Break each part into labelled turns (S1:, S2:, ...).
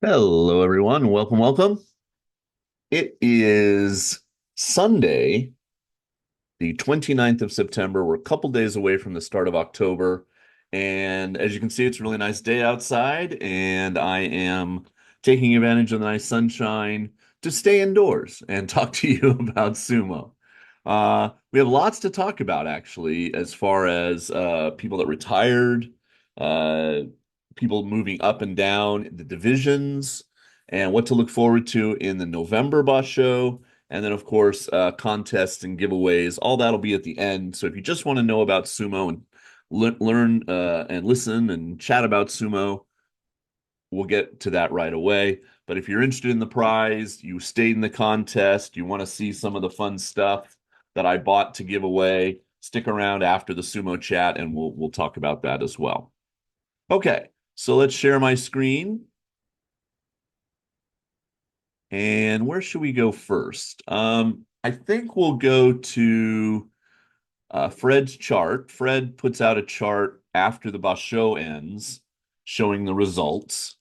S1: Hello, everyone. Welcome, welcome. It is Sunday, the 29th of September. We're a couple days away from the start of October. And as you can see, it's a really nice day outside, and I am taking advantage of the nice sunshine to stay indoors and talk to you about sumo. We have lots to talk about, actually, as far as people that retired, uh, people moving up and down the divisions, and what to look forward to in the November Basho. And then, of course, contests and giveaways. All that'll be at the end. So if you just want to know about sumo and learn and listen and chat about sumo, we'll get to that right away. But if you're interested in the prize, you stayed in the contest, you want to see some of the fun stuff that I bought to give away, stick around after the sumo chat and we'll talk about that as well. Okay, so let's share my screen. And where should we go first? I think we'll go to Fred's chart. Fred puts out a chart after the Basho ends, showing the results.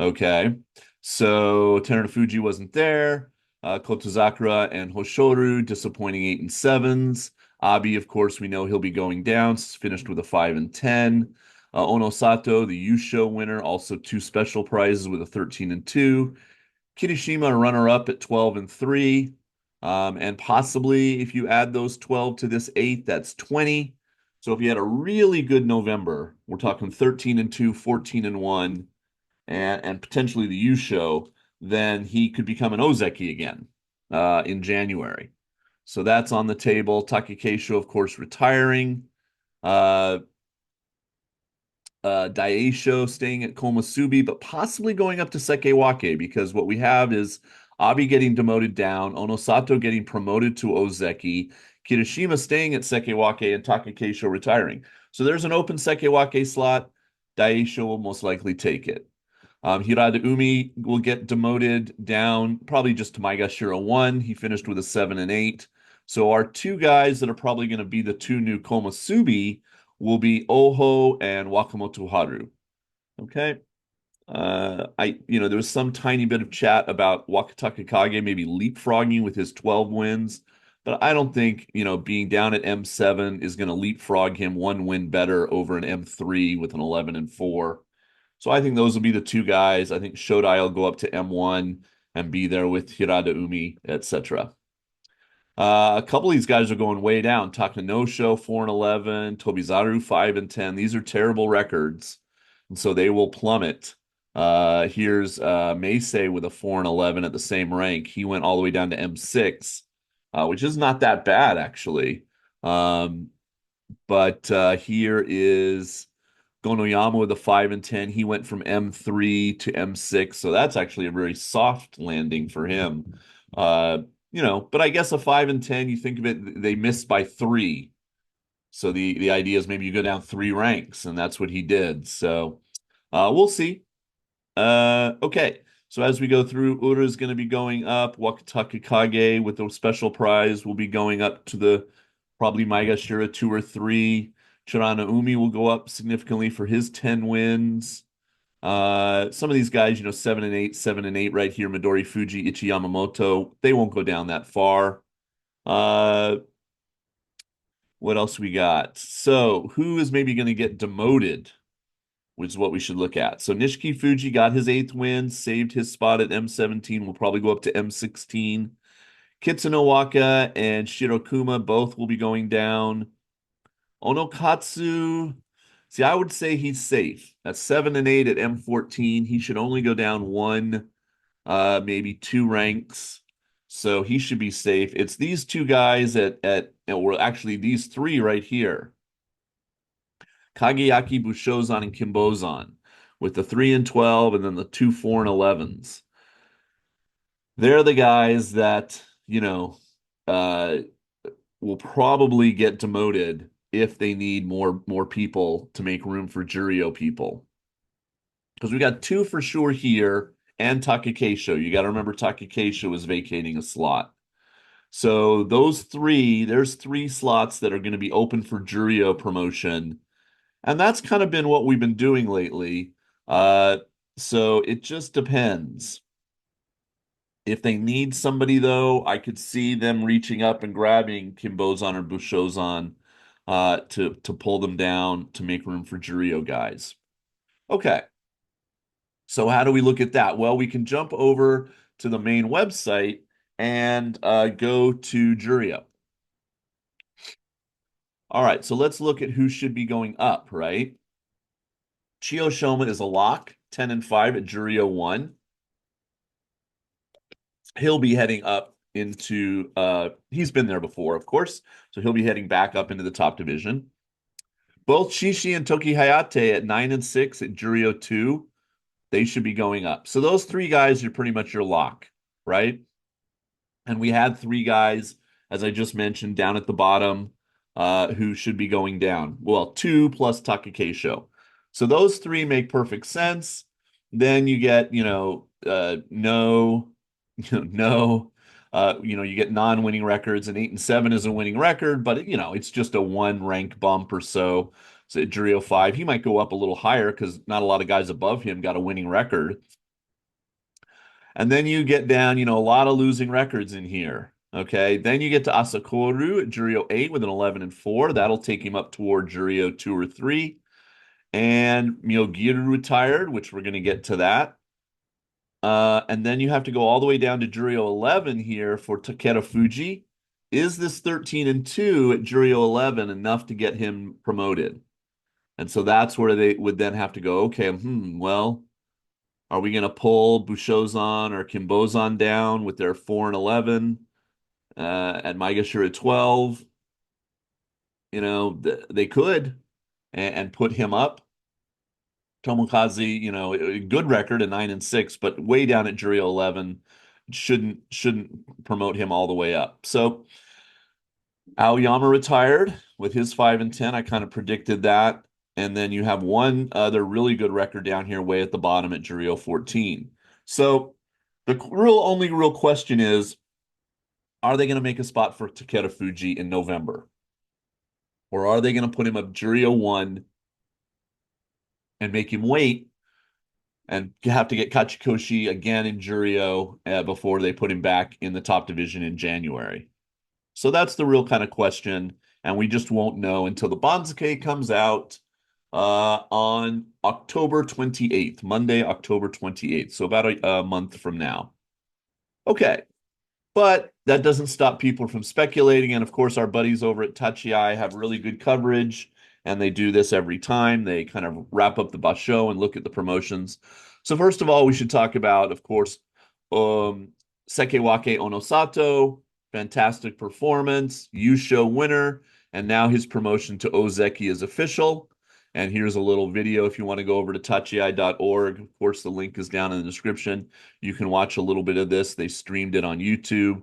S1: Okay, so Terunofuji wasn't there. Kotozakura and Hoshoru disappointing 8 and 7s. Abi, of course, we know he'll be going down. Finished with a 5 and 10. Onosato, the Yusho winner, also two special prizes with a 13 and 2. Kirishima, a runner-up at 12 and 3. And possibly if you add those 12 to this 8, that's 20. So if you had a really good November, we're talking 13 and 2, 14 and 1, and potentially the U show, then he could become an Ozeki again in January. So that's on the table. Takikeisho, of course, retiring. Uh, Daisho staying at Komusubi, but possibly going up to Sekewake because what we have is Abi getting demoted down, Onosato getting promoted to Ozeki, Kirishima staying at Sekewake, and Takakeisho retiring. So there's an open Sekewake slot. Daisho will most likely take it. Hirada Umi will get demoted down probably just to Maegashira 1. He finished with a 7 and 8. So our two guys that are probably going to be the two new Komusubi will be Oho and Wakamoto Haru. Okay. There was some tiny bit of chat about Wakataka Kage maybe leapfrogging with his 12 wins, but I don't think, being down at M7 is going to leapfrog him one win better over an M3 with an 11 and 4. So I think those will be the two guys. I think Shodai will go up to M1 and be there with Hirada Umi, etc. A couple of these guys are going way down. Takanosho 4 and 11, Tobizaru 5 and 10. These are terrible records, and so they will plummet. Here's Meisei with a 4 and 11 at the same rank. He went all the way down to M6, which is not that bad actually. Um, but here is Gonoyama with a 5 and 10. He went from M3 to M6, so that's actually a very soft landing for him. But I guess a 5 and 10, you think of it, they missed by three. So the idea is maybe you go down three ranks, and that's what he did. So we'll see. Okay. So as we go through, Ura is going to be going up. Wakataka Kage with the special prize will be going up to the probably Maegashira 2 or 3. Chirana Umi will go up significantly for his 10 wins. Some of these guys, 7 and 8, 7 and 8 right here. Midori Fuji, Ichi Yamamoto, they won't go down that far. Uh, what else we got? So who is maybe going to get demoted, which is what we should look at. So Nishiki Fuji got his 8th win, saved his spot at M17, will probably go up to M16. Kitsunowaka and Shirokuma both will be going down. Onokatsu, see, I would say he's safe. At 7 and 8 at M14, he should only go down one, maybe two ranks. So he should be safe. It's these two guys or actually these three right here. Kageyaki, Bushozan, and Kimbozan, with the 3 and 12 and then the two 4 and 11s. They're the guys that, uh, will probably get demoted if they need more people to make room for Juryo people. Because we got two for sure here and Takakeisho. You got to remember Takakeisho is vacating a slot. So there's three slots that are going to be open for Juryo promotion. And that's kind of been what we've been doing lately. Uh, So it just depends. If they need somebody, though, I could see them reaching up and grabbing Kimbozan or Bushozan to pull them down to make room for Juryo guys. Okay, so how do we look at that? Well, we can jump over to the main website and go to Juryo. All right, so let's look at who should be going up, right? Chiyoshoma is a lock, 10 and 5 at Juryo 1. He'll be heading up into he's been there before, of course, so he'll be heading back up into the top division. Both Shishi and Toki Hayate at 9 and 6 at Juryo 2, they should be going up. So those three guys are pretty much your lock, right? And we had three guys, as I just mentioned, down at the bottom, who should be going down. Well, two plus Takakeisho. So those three make perfect sense. Then you get, no, no, you get non-winning records, and 8 and 7 is a winning record, but it's just a one rank bump or so. So at Juryo 5, he might go up a little higher because not a lot of guys above him got a winning record. And then you get down, a lot of losing records in here. Okay. Then you get to Asakoru at Juryo 8 with an 11 and 4. That'll take him up toward Juryo 2 or 3. And Myogiru retired, which we're going to get to that. And then you have to go all the way down to Juryo 11 here for Takeda Fuji. Is this 13 and 2 at Juryo 11 enough to get him promoted? And so that's where they would then have to go, okay, well, are we going to pull Bushozan or Kimbozan down with their 4 and 11 at Maegashira at 12? They could and put him up. Tomokazi, a good record at 9 and 6, but way down at Juryo 11 shouldn't promote him all the way up. So Aoyama retired with his 5 and 10. I kind of predicted that. And then you have one other really good record down here way at the bottom at Juryo 14. So the only real question is, are they going to make a spot for Takeda Fuji in November? Or are they going to put him up Juryo 1 and make him wait and have to get Kachikoshi again in Juryo before they put him back in the top division in January? So that's the real kind of question. And we just won't know until the Banzuke comes out on October 28th, Monday, October 28th. So about a month from now. Okay. But that doesn't stop people from speculating. And of course, our buddies over at Tachiai have really good coverage, and they do this every time. They kind of wrap up the Basho and look at the promotions. So first of all, we should talk about, of course, Sekewake Onosato, fantastic performance, Yusho winner, and now his promotion to Ozeki is official. And here's a little video if you want to go over to tachiai.org. Of course, the link is down in the description. You can watch a little bit of this. They streamed it on YouTube.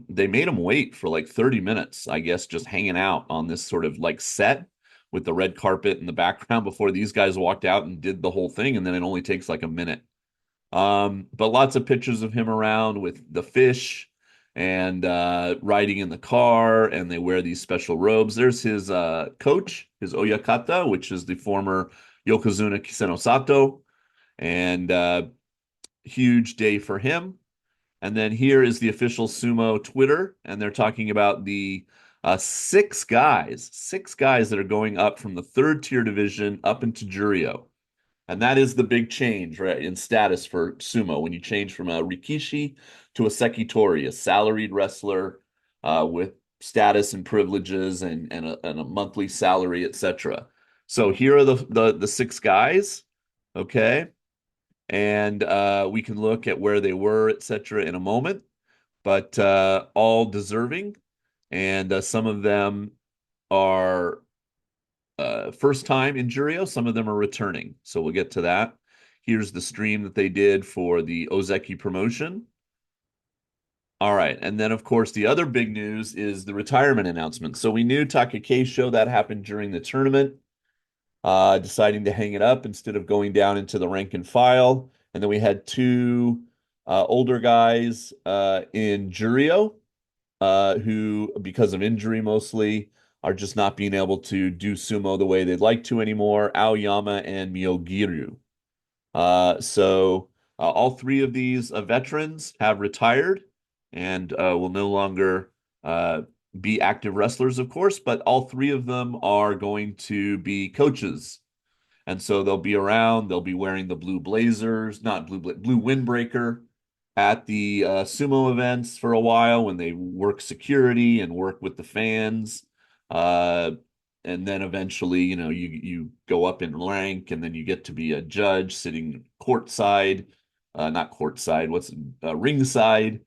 S1: They made him wait for like 30 minutes, I guess, just hanging out on this sort of like set with the red carpet in the background before these guys walked out and did the whole thing. And then it only takes like a minute. But lots of pictures of him around with the fish and riding in the car, and they wear these special robes. There's his coach, his Oyakata, which is the former Yokozuna Kisenosato, and huge day for him. And then here is the official Sumo Twitter, and they're talking about the six guys that are going up from the third tier division up into Juryo. And that is the big change, right, in status for sumo when you change from a rikishi to a sekitori, a salaried wrestler with status and privileges and a monthly salary, etc. So here are the six guys, okay, and we can look at where they were, etc. in a moment, but all deserving, and some of them are first time in Juryo. Some of them are returning. So we'll get to that. Here's the stream that they did for the Ozeki promotion. All right. And then, of course, the other big news is the retirement announcement. So we knew Takakeisho that happened during the tournament, deciding to hang it up instead of going down into the rank and file. And then we had two older guys in Juryo who, because of injury mostly, are just not being able to do sumo the way they'd like to anymore. Aoyama and Myogiru. All three of these veterans have retired and will no longer uh, be active wrestlers, of course, but all three of them are going to be coaches. And so they'll be around, they'll be wearing the blue blazers, not blue windbreaker at the sumo events for a while when they work security and work with the fans. Uh, and then eventually, you go up in rank and then you get to be a judge sitting courtside, not courtside, ringside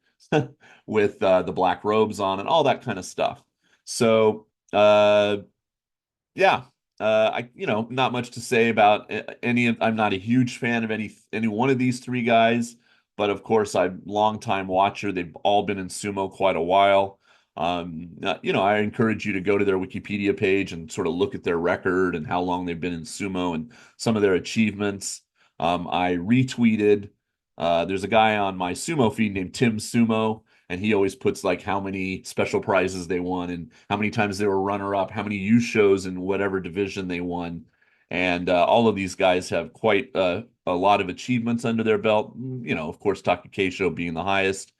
S1: with the black robes on and all that kind of stuff. So, yeah, not much to say about any of. I'm not a huge fan of any one of these three guys, but of course, I'm a longtime watcher. They've all been in sumo quite a while. I encourage you to go to their Wikipedia page and sort of look at their record and how long they've been in sumo and some of their achievements. I retweeted. There's a guy on my sumo feed named Tim Sumo, and he always puts like how many special prizes they won and how many times they were runner up, how many U shows in whatever division they won. And all of these guys have quite a lot of achievements under their belt. Of course, Takakeisho being the highest.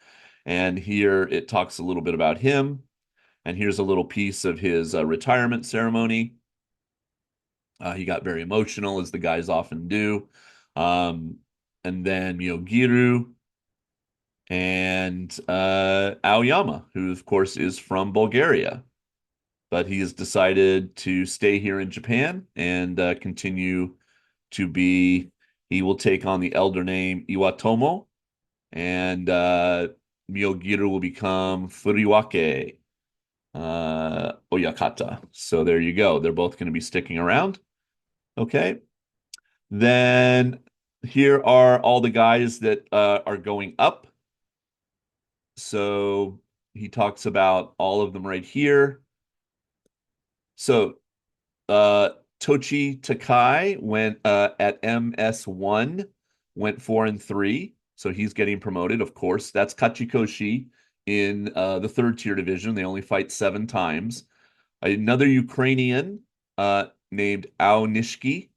S1: And here it talks a little bit about him. And here's a little piece of his retirement ceremony. He got very emotional, as the guys often do. Um, and then Myogiru and Aoyama, who of course is from Bulgaria, but he has decided to stay here in Japan and continue to be. He will take on the elder name Iwatomo, and Myogiru will become Furiwake Oyakata. So there you go. They're both going to be sticking around. Okay. Then here are all the guys that are going up. So he talks about all of them right here. So uh Tochi Takai went at MS1, went 4-3. So he's getting promoted, of course. That's Kachikoshi in the third tier division. They only fight 7 times. Another Ukrainian named Ao Nishiki.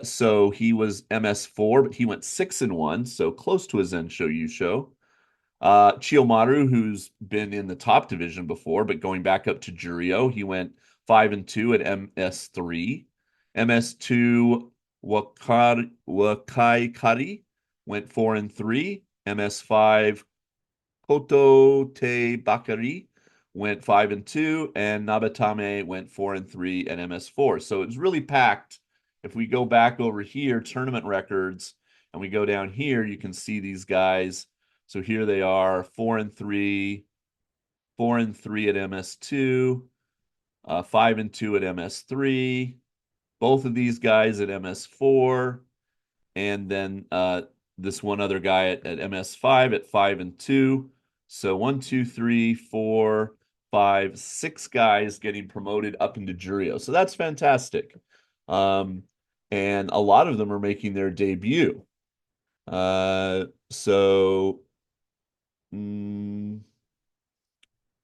S1: So he was MS4, but he went 6-1, so close to a Zensho Yusho. Chiyomaru, who's been in the top division before, but going back up to Juryo, he went 5-2 at MS3. MS2 Wakai Kari went 4-3. MS5 Koto Te Bakari went 5-2, and Nabatame went 4-3 at MS4. So it's really packed. If we go back over here, tournament records, and we go down here, you can see these guys. So here they are, 4-3, 4-3 at MS2, 5-2 at MS3. Both of these guys at MS4, and then this one other guy at MS5 at 5-2. So 1, 2, 3, 4, 5, 6 guys getting promoted up into Juryo. So that's fantastic. Um, and a lot of them are making their debut. So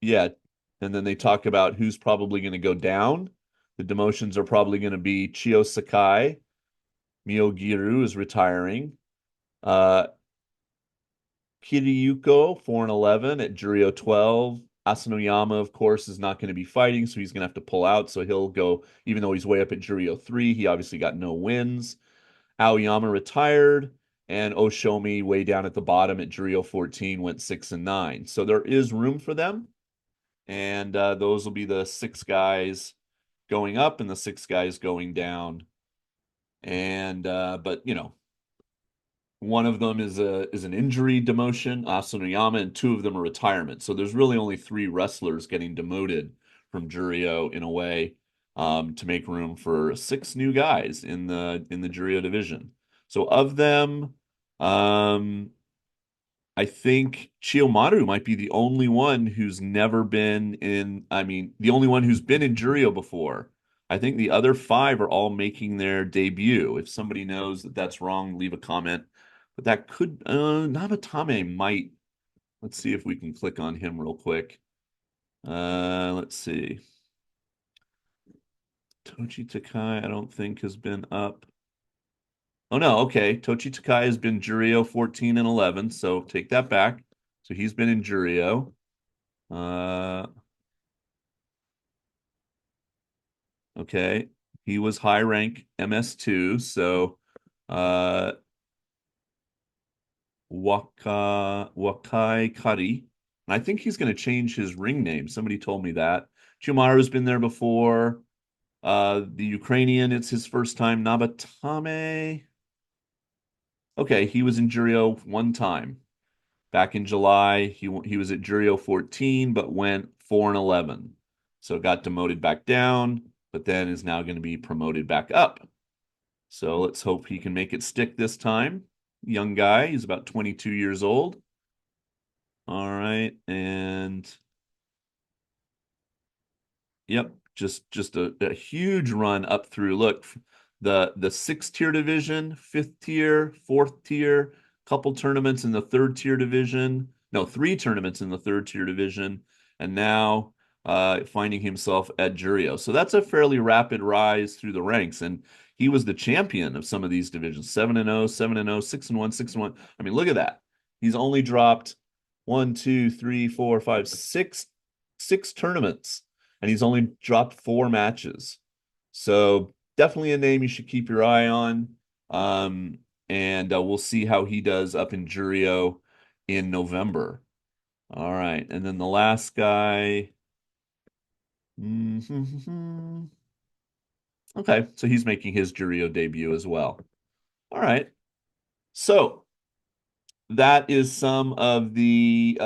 S1: yeah. And then they talk about who's probably going to go down. The demotions are probably going to be Chiyo Sakai. Myogiru is retiring. Uh, Kiriyuko, 4-11 at Juryo 12. Asanoyama, of course, is not going to be fighting, so he's going to have to pull out. So he'll go, even though he's way up at Juryo 3, he obviously got no wins. Aoyama retired, and Oshomi, way down at the bottom at Juryo 14, went 6-9. So there is room for them, and those will be the 6 guys going up and the 6 guys going down. And but one of them is an injury demotion, Asanoyama, and 2 of them are retirement. So there's really only 3 wrestlers getting demoted from Juryo in a way, to make room for 6 new guys in the Juryo division. So of them, I think Chiyomaru might be the only one who's never been in, I mean, the only one who's been in Juryo before. I think the other 5 are all making their debut. If somebody knows that that's wrong, leave a comment. But that could, Namatame might. Let's see if we can click on him real quick. Let's see. Tochi Takai, I don't think has been up. Oh no, okay. Tochi Takai has been Juryo 14 and 11, so take that back. So he's been in Juryo. Uh, okay. He was high rank MS2, so uh Wakai Kari. And I think he's going to change his ring name. Somebody told me that. Chumaru's been there before. The Ukrainian, it's his first time. Nabatame. Okay, he was in Juryo one time. Back in July, he was at Juryo 14, but went 4 and 11. So got demoted back down, but then is now going to be promoted back up. So let's hope he can make it stick this time. Young guy, he's about 22 years old. All right, and yep, just a huge run up through. Look, the sixth tier division, fifth tier, fourth tier, couple tournaments in the third tier division. No, three tournaments in the third tier division, and now finding himself at Juryo. So that's a fairly rapid rise through the ranks, and he was the champion of some of these divisions: 7-0, 7-0, 6-1, 6-1. I mean, look at that. He's only dropped one, two, three, four, five, six tournaments and he's only dropped four matches. So definitely a name you should keep your eye on. Um, and we'll see how he does up in Juryo in November. All right. And then the last guy. Mhm. Okay. So he's making his Juryo debut as well. All right. So that is some of the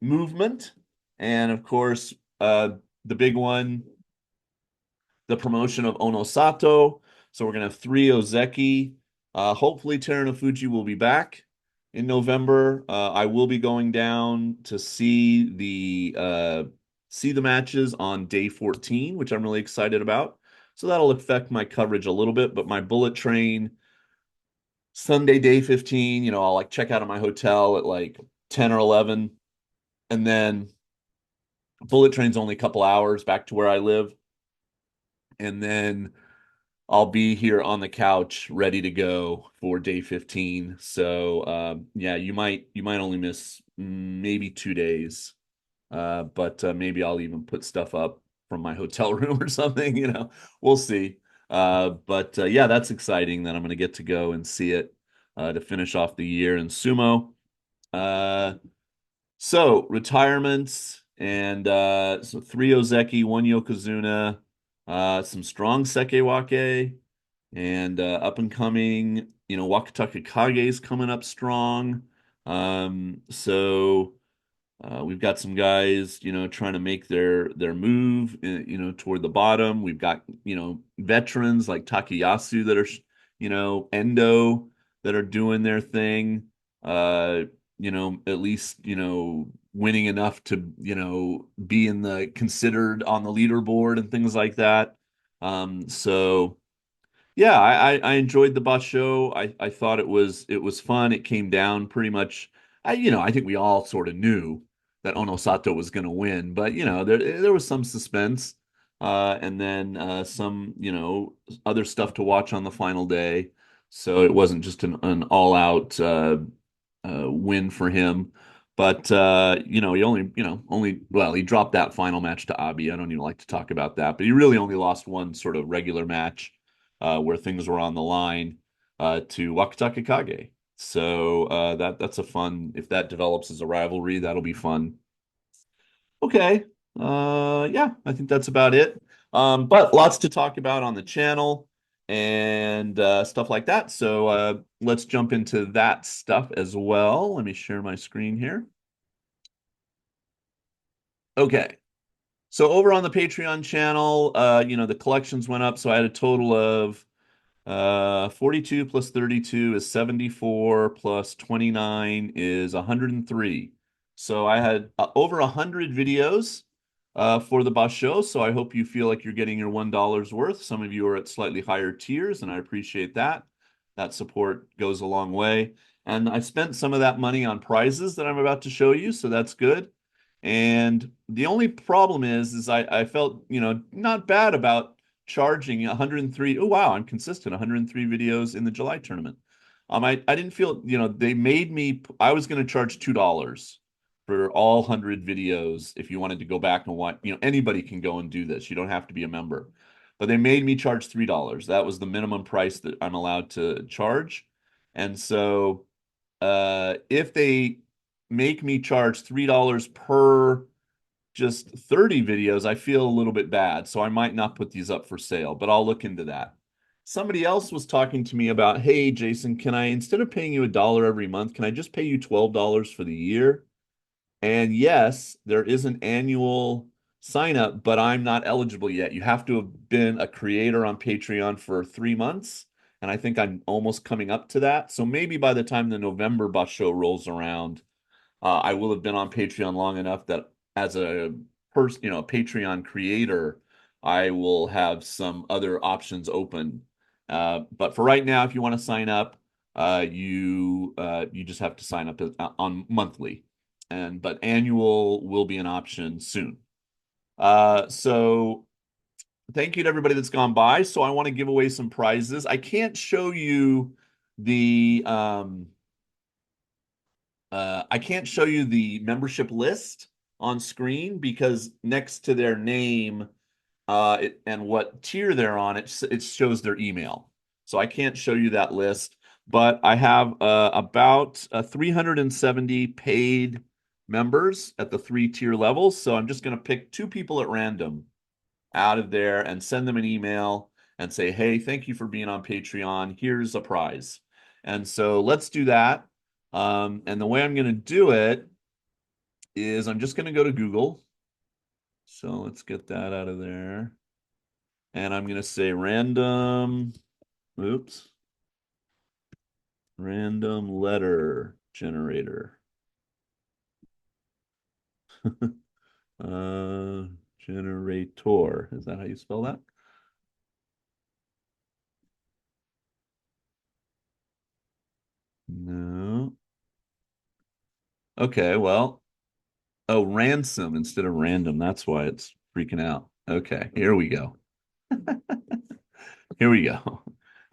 S1: movement. And of course, the big one the promotion of Onosato. So we're gonna have three Ozeki. Hopefully Terunofuji will be back in November. I will be going down to see the matches on day 14, which I'm really excited about. So that'll affect my coverage a little bit, but my bullet train Sunday day 15, I'll like check out of my hotel at like 10 or 11 and then bullet train's only a couple hours back to where I live and then I'll be here on the couch ready to go for day 15. So yeah, you might only miss maybe 2 days. But maybe I'll even put stuff up from my hotel room or something. We'll see. But yeah, that's exciting that I'm going to get to go and see it to finish off the year in sumo. Uh, so retirements and so three Ozeki, one Yokozuna, some strong Sekewake, and up and coming, Wakataka Kage is coming up strong. So we've got some guys, trying to make their move, toward the bottom. We've got, veterans like Takayasu that are, Endo that are doing their thing. Uh, at least, winning enough to, be in the considered on the leaderboard and things like that. So yeah, I enjoyed the bus show. I thought it was fun. It came down pretty much. I think we all sort of knew that Onosato was going to win, but there was some suspense, and then some other stuff to watch on the final day. So it wasn't just an all out win for him. But he only well, he dropped that final match to Abi. I don't even like to talk about that, but he really only lost one sort of regular match where things were on the line to Wakataka Kage. So that's a fun. If that develops as a rivalry, that'll be fun. Okay. Yeah, I think that's about it. But lots to talk about on the channel and stuff like that. So let's jump into that stuff as well. Let me share my screen here. Okay. So over on the Patreon channel, the collections went up. So I had a total of 42 plus 32 is 74 plus 29 is 103. So I had over 100 videos for the Basho. So I hope you feel like you're getting your $1 worth. Some of you are at slightly higher tiers, and I appreciate that. That support goes a long way. And I spent some of that money on prizes that I'm about to show you, so that's good. And the only problem is I felt, not bad about charging 103. Oh wow, I'm consistent. 103 videos in the July tournament. I didn't feel, they made me. I was going to charge $2 for all 100 videos if you wanted to go back and watch. Anybody can go and do this. You don't have to be a member. But they made me charge $3. That was the minimum price that I'm allowed to charge. And so if they make me charge $3 per just 30 videos, I feel a little bit bad. So I might not put these up for sale, but I'll look into that. Somebody else was talking to me about, hey, Jason, can I, instead of paying you $1 every month, can I just pay you $12 for the year? And yes, there is an annual sign up, but I'm not eligible yet. You have to have been a creator on Patreon for 3 months. And I think I'm almost coming up to that. So maybe by the time the November Basho rolls around, I will have been on Patreon long enough that as a person, Patreon creator, I will have some other options open. But for right now, if you want to sign up, you just have to sign up on monthly, but annual will be an option soon. So thank you to everybody that's gone by. So I want to give away some prizes. I can't show you the membership list on screen because next to their name and what tier they're on, it shows their email. So I can't show you that list, but I have about 370 paid members at the 3 tier levels. So I'm just going to pick 2 people at random out of there and send them an email and say, hey, thank you for being on Patreon. Here's a prize. And so let's do that. And the way I'm going to do it is I'm just going to go to Google. So let's get that out of there. And I'm going to say random letter generator. uh, Generator. Is that how you spell that? No. Okay, well, oh, ransom instead of random. That's why it's freaking out. Okay, here we go. Here we go.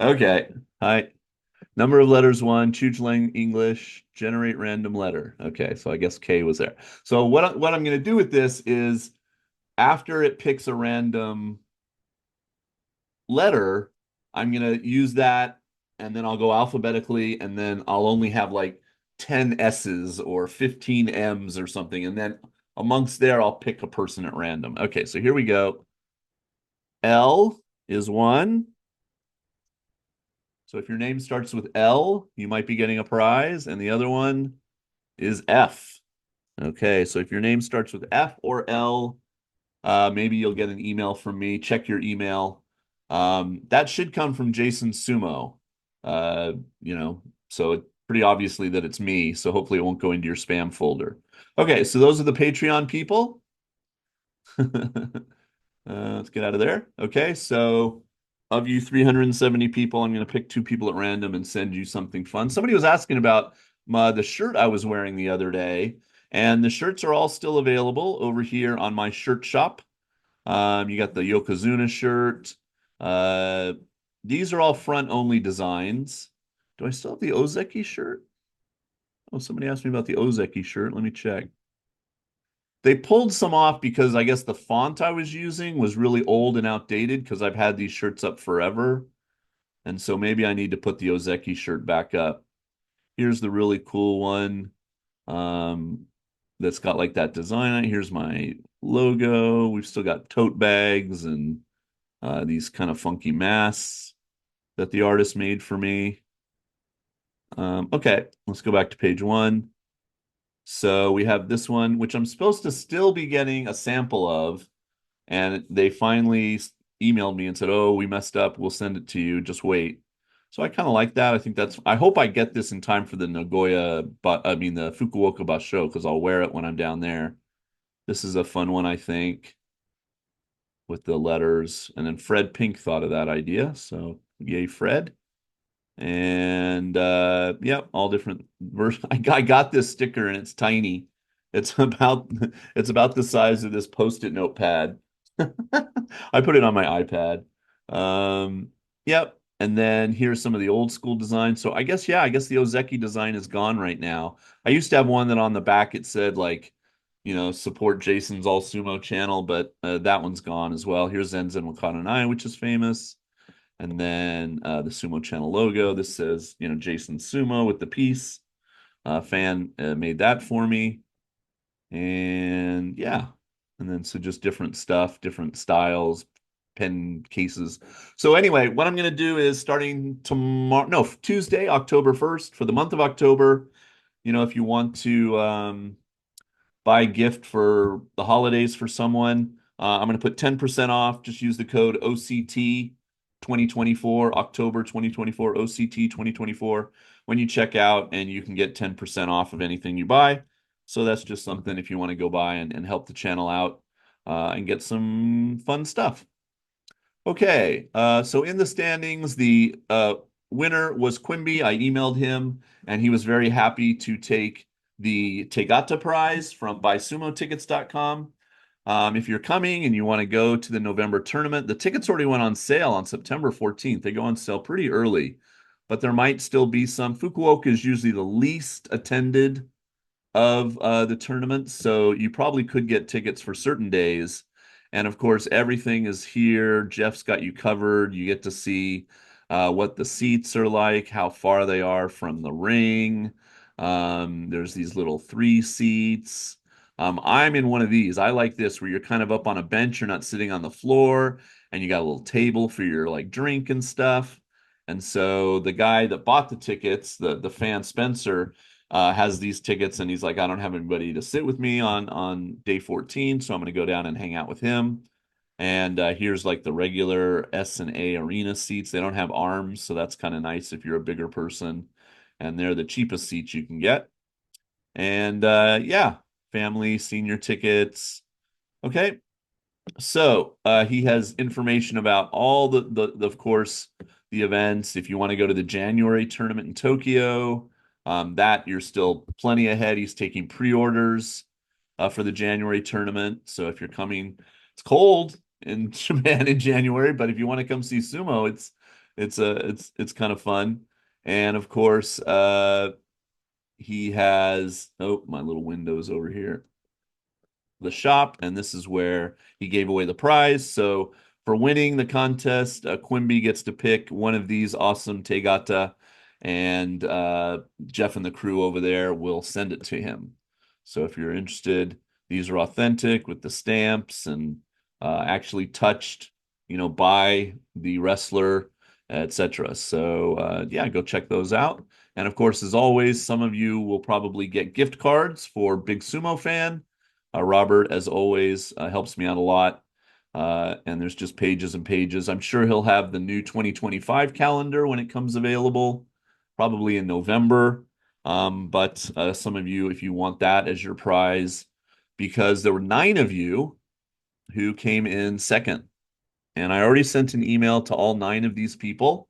S1: Okay. Hi. Number of letters one, choose English, generate random letter. Okay, so I guess K was there. So what I'm going to do with this is after it picks a random letter, I'm going to use that and then I'll go alphabetically and then I'll only have like 10 S's or 15 M's or something. And then amongst there, I'll pick a person at random. Okay, so here we go. L is one. So if your name starts with L, you might be getting a prize. And the other one is F. Okay, so if your name starts with F or L, maybe you'll get an email from me. Check your email. That should come from Jason Sumo. Uh, so it's pretty obviously that it's me. So hopefully it won't go into your spam folder. Okay, so those are the Patreon people. Let's get out of there. Okay, so of you 370 people, I'm going to pick 2 people at random and send you something fun. Somebody was asking about the shirt I was wearing the other day, and the shirts are all still available over here on my shirt shop. You got the Yokozuna shirt. Uh, these are all front only designs. Do I still have the Ozeki shirt? Oh, somebody asked me about the Ozeki shirt. Let me check. They pulled some off because I guess the font I was using was really old and outdated because I've had these shirts up forever. And so maybe I need to put the Ozeki shirt back up. Here's the really cool one that's got like that design on it. Here's my logo. We've still got tote bags and these kind of funky masks that the artist made for me. Okay, let's go back to page one. So we have this one, which I'm supposed to still be getting a sample of. And they finally emailed me and said, oh, we messed up. We'll send it to you. Just wait. So I kind of like that. I hope I get this in time for the Nagoya, but I mean the Fukuoka Basho because I'll wear it when I'm down there. This is a fun one, I think, with the letters. And then Fred Pink thought of that idea. So yay, Fred. And yeah, all different versions. I got this sticker and it's tiny. It's about it's about the size of this post-it notepad. I put it on my iPad. Um, yep. And then here's some of the old school designs. So I guess, yeah, I guess the Ozeki design is gone right now. I used to have one that on the back it said like, support Jason's All Sumo channel, but that one's gone as well. Here's Zenzen Wakata Nai, which is famous. And then the Sumo channel logo. This says, Jason Sumo with the piece. Fan made that for me. And yeah. And then so just different stuff, different styles, pen cases. So anyway, what I'm going to do is starting tomorrow, no, Tuesday, October 1st, for the month of October, if you want to buy a gift for the holidays for someone, I'm going to put 10% off. Just use the code OCT 2024, October 2024, OCT 2024 when you check out, and you can get 10% off of anything you buy. So that's just something if you want to go by and help the channel out and get some fun stuff. Okay, so in the standings, the winner was Quimby. I emailed him, and he was very happy to take the Tegata prize from by sumotickets.com. If you're coming and you want to go to the November tournament, the tickets already went on sale on September 14th. They go on sale pretty early, but there might still be some. Fukuoka is usually the least attended of the tournament, so you probably could get tickets for certain days. And of course, everything is here. Jeff's got you covered. You get to see what the seats are like, how far they are from the ring. There's these little three seats. I'm in one of these. I like this where you're kind of up on a bench. You're not sitting on the floor, and you got a little table for your like drink and stuff. And so the guy that bought the tickets, the fan Spencer, has these tickets, and he's like, I don't have anybody to sit with me on day 14, so I'm going to go down and hang out with him. And here's like the regular S and A arena seats. They don't have arms, so that's kind of nice if you're a bigger person. And they're the cheapest seats you can get. And yeah, family, senior tickets. Okay, so he has information about all of course, the events. If you want to go to the January tournament in Tokyo, that you're still plenty ahead. He's taking pre-orders for the January tournament. So if you're coming, it's cold in Japan in January, but if you want to come see sumo, it's kind of fun. And of course, he has, oh, my little window's over here, the shop, and this is where he gave away the prize. So for winning the contest, Quimby gets to pick one of these awesome Tegata, and Jeff and the crew over there will send it to him. So if you're interested, these are authentic with the stamps and actually touched, by the wrestler, etc. So yeah, go check those out. And of course, as always, some of you will probably get gift cards for Big Sumo Fan. Robert, as always, helps me out a lot. And there's just pages and pages. I'm sure he'll have the new 2025 calendar when it comes available, probably in November. But some of you, if you want that as your prize, because there were 9 of you who came in second. And I already sent an email to all 9 of these people.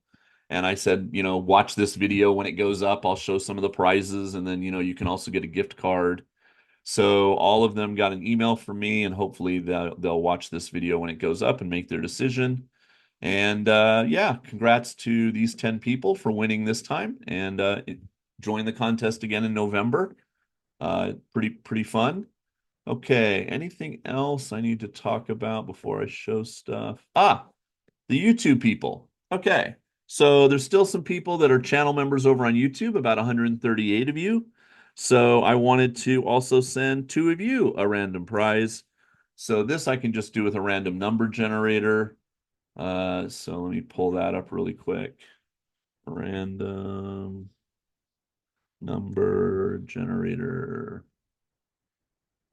S1: And I said, watch this video when it goes up. I'll show some of the prizes. And then, you can also get a gift card. So all of them got an email from me, and hopefully they'll watch this video when it goes up and make their decision. And yeah, congrats to these 10 people for winning this time, and join the contest again in November. Pretty fun. Okay, anything else I need to talk about before I show stuff? The YouTube people. Okay. So there's still some people that are channel members over on YouTube, about 138 of you. So I wanted to also send 2 of you a random prize. So this I can just do with a random number generator. So let me pull that up really quick. Random number generator.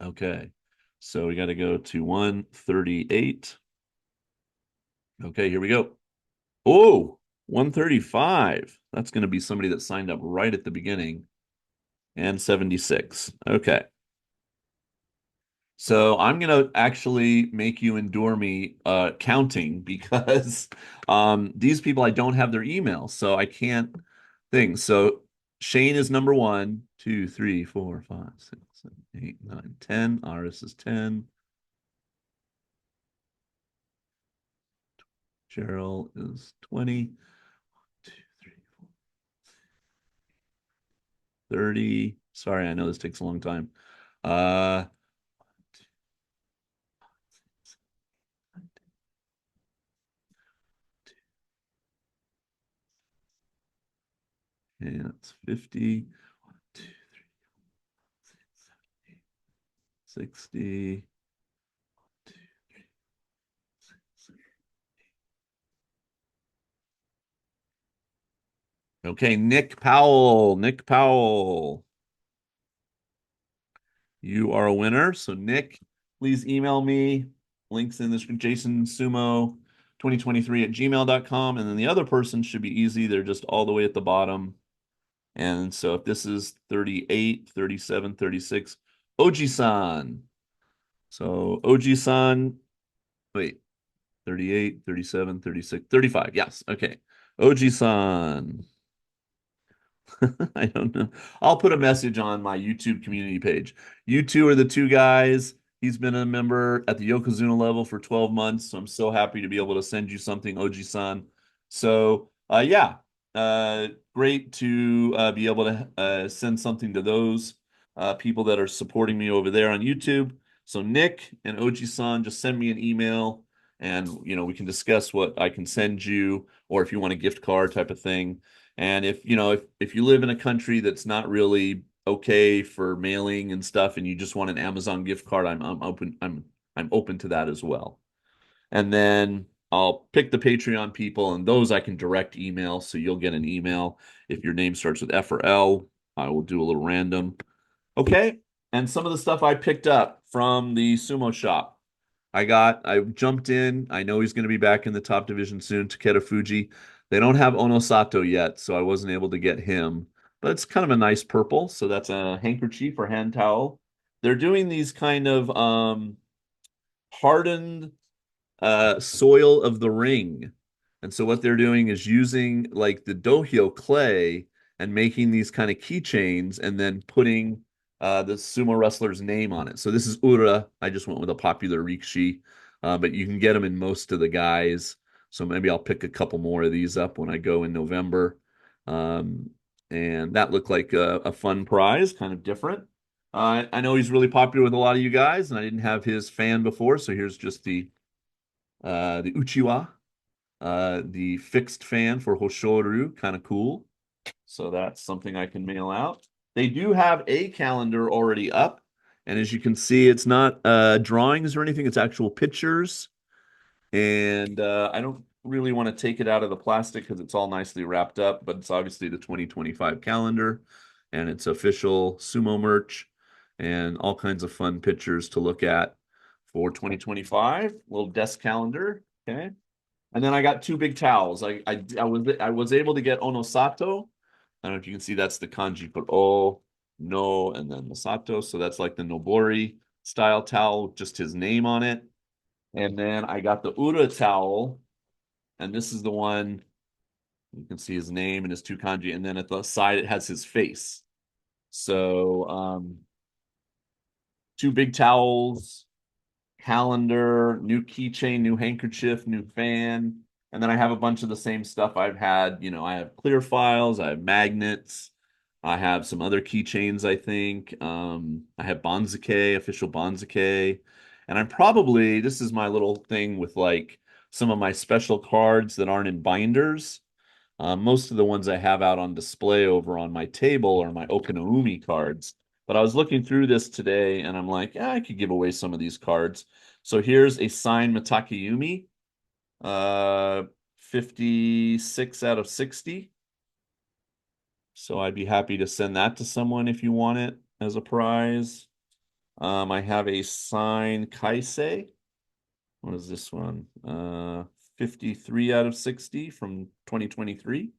S1: Okay. So we got to go to 138. Okay, here we go. Oh, 135. That's going to be somebody that signed up right at the beginning. And 76. Okay. So I'm going to actually make you endure me counting because these people, I don't have their email, so I can't think. So Shane is number 1, 2, 3, 4, 5, 6, 7, 8, 9, 10. Aris is 10. Cheryl is 20. 2, 3, 4, 30. Sorry, I know this takes a long time. Uh, and it's 50. 1, 2, 3, 60. 2, 3, 6. Okay, Nick Powell. Nick Powell. You are a winner. So, Nick, please email me. Links in this Jason Sumo 2023 at gmail.com. And then the other person should be easy. They're just all the way at the bottom. And so if this is 38, 37, 36, ojii-san. So ojii-san, wait, 38, 37, 36, 35. Yes. Okay. Ojii-san. I don't know. I'll put a message on my YouTube community page. You two are the two guys. He's been a member at the Yokozuna level for 12 months. So I'm so happy to be able to send you something, Ojii-san. So, yeah, great to be able to send something to those people that are supporting me over there on YouTube. So, Nick and Ojii-san, just send me an email and, we can discuss what I can send you, or if you want a gift card type of thing. And if you live in a country that's not really okay for mailing and stuff, and you just want an Amazon gift card, I'm open to that as well. And then I'll pick the Patreon people, and those I can direct email, so you'll get an email if your name starts with F or L. I will do a little random. Okay. And some of the stuff I picked up from the sumo shop. I jumped in. I know he's going to be back in the top division soon, Takeda Fuji. They don't have Onosato yet, so I wasn't able to get him. But it's kind of a nice purple, so that's a handkerchief or hand towel. They're doing these kind of hardened soil of the ring. And so what they're doing is using like the dohyo clay and making these kind of keychains and then putting the sumo wrestler's name on it. So this is Ura. I just went with a popular Rikishi, but you can get them in most of the guys. So maybe I'll pick a couple more of these up when I go in November. Um, and that looked like a fun prize, kind of different. I know he's really popular with a lot of you guys, and I didn't have his fan before, so here's just the Uchiwa, the fixed fan for Hoshoru, kind of cool. So that's something I can mail out. They do have a calendar already up. And as you can see, it's not drawings or anything, it's actual pictures. And I don't really want to take it out of the plastic because it's all nicely wrapped up, but it's obviously the 2025 calendar and it's official sumo merch and all kinds of fun pictures to look at for 2025. Little desk calendar. Okay. And then I got two big towels. I was able to get Onosato. I don't know if you can see that's the kanji for O, no, and then the Sato. So that's like the Nobori style towel, just his name on it. And then I got the Ura towel, and this is the one you can see his name and his two kanji, and then at the side it has his face. So two big towels, calendar, new keychain, new handkerchief, new fan. And then I have a bunch of the same stuff I've had. I have clear files, I have magnets, I have some other keychains, I think. I have Banzuke, official Banzuke. And this is my little thing with like some of my special cards that aren't in binders. Most of the ones I have out on display over on my table are my Okinaumi cards. But I was looking through this today and I'm like, yeah, I could give away some of these cards. So here's a signed Matakayumi, uh, 56 out of 60. So I'd be happy to send that to someone if you want it as a prize. I have a signed Kaisei. What is this one? 53 out of 60 from 2023.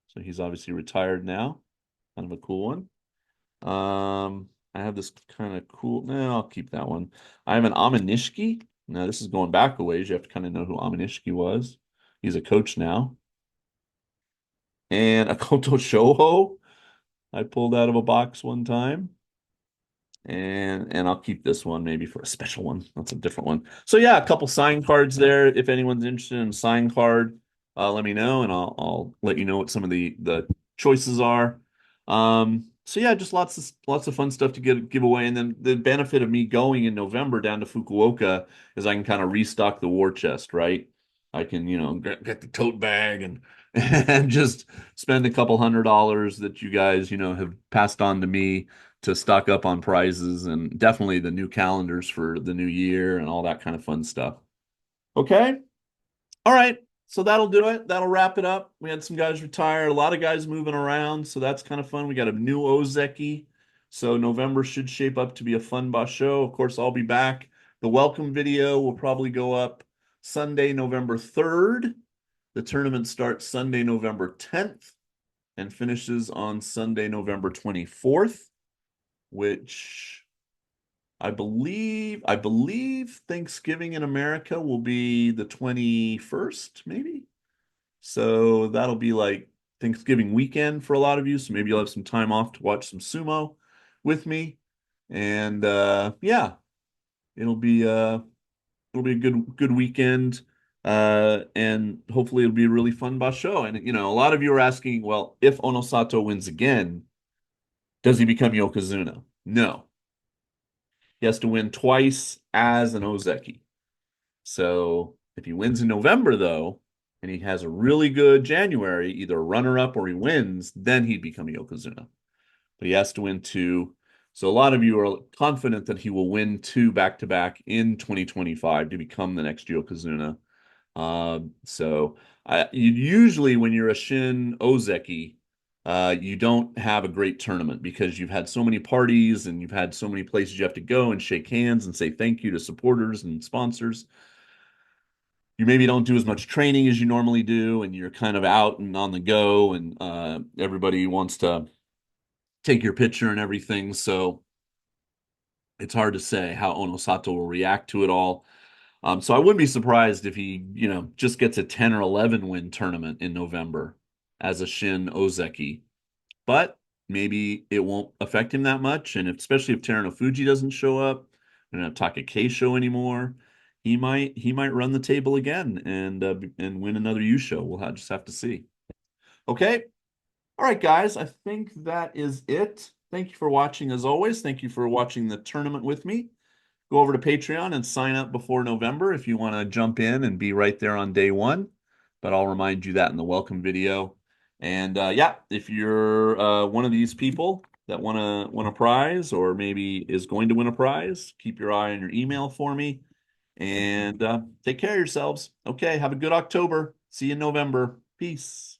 S1: So he's obviously retired now. Kind of a cool one. I have this kind of cool. No, I'll keep that one. I have an Amanishiki. Now this is going back a ways. You have to kind of know who Amanishiki was. He's a coach now. And a Koto Shoho I pulled out of a box one time. And I'll keep this one maybe for a special one. That's a different one. So yeah, a couple sign cards there. If anyone's interested in a sign card, let me know and I'll let you know what some of the choices are. So yeah, just lots of fun stuff to give away. And then the benefit of me going in November down to Fukuoka is I can kind of restock the war chest, right? I can, get the tote bag and and just spend a couple $100 that you guys, have passed on to me to stock up on prizes and definitely the new calendars for the new year and all that kind of fun stuff. Okay. All right. So that'll do it. That'll wrap it up. We had some guys retire, a lot of guys moving around. So that's kind of fun. We got a new Ozeki. So November should shape up to be a fun show. Of course, I'll be back. The welcome video will probably go up Sunday, November 3rd. The tournament starts Sunday, November 10th and finishes on Sunday, November 24th, which I believe Thanksgiving in America will be the 21st, maybe. So that'll be like Thanksgiving weekend for a lot of you. So maybe you'll have some time off to watch some sumo with me. And yeah, it'll be uh it'll be a good weekend. And hopefully it'll be a really fun show. And a lot of you are asking, well, if Onosato wins again, does he become Yokozuna? No. He has to win twice as an Ozeki. So if he wins in November, though, and he has a really good January, either a runner-up or he wins, then he'd become a Yokozuna. But he has to win two. So a lot of you are confident that he will win two back-to-back in 2025 to become the next Yokozuna. So usually when you're a Shin Ozeki, you don't have a great tournament because you've had so many parties and you've had so many places you have to go and shake hands and say thank you to supporters and sponsors. You maybe don't do as much training as you normally do, and you're kind of out and on the go, and everybody wants to take your picture and everything. So it's hard to say how Onosato will react to it all. So I wouldn't be surprised if he, just gets a 10 or 11 win tournament in November as a Shin Ozeki. But maybe it won't affect him that much. And especially if Terano Fuji doesn't show up, and have Take Keisho anymore, he might run the table again and win another U show. Just have to see. Okay. All right, guys. I think that is it. Thank you for watching as always. Thank you for watching the tournament with me. Go over to Patreon and sign up before November if you want to jump in and be right there on day one. But I'll remind you that in the welcome video. And yeah, if you're one of these people that want to win a prize or maybe is going to win a prize, keep your eye on your email for me. And take care of yourselves. Okay, have a good October. See you in November. Peace.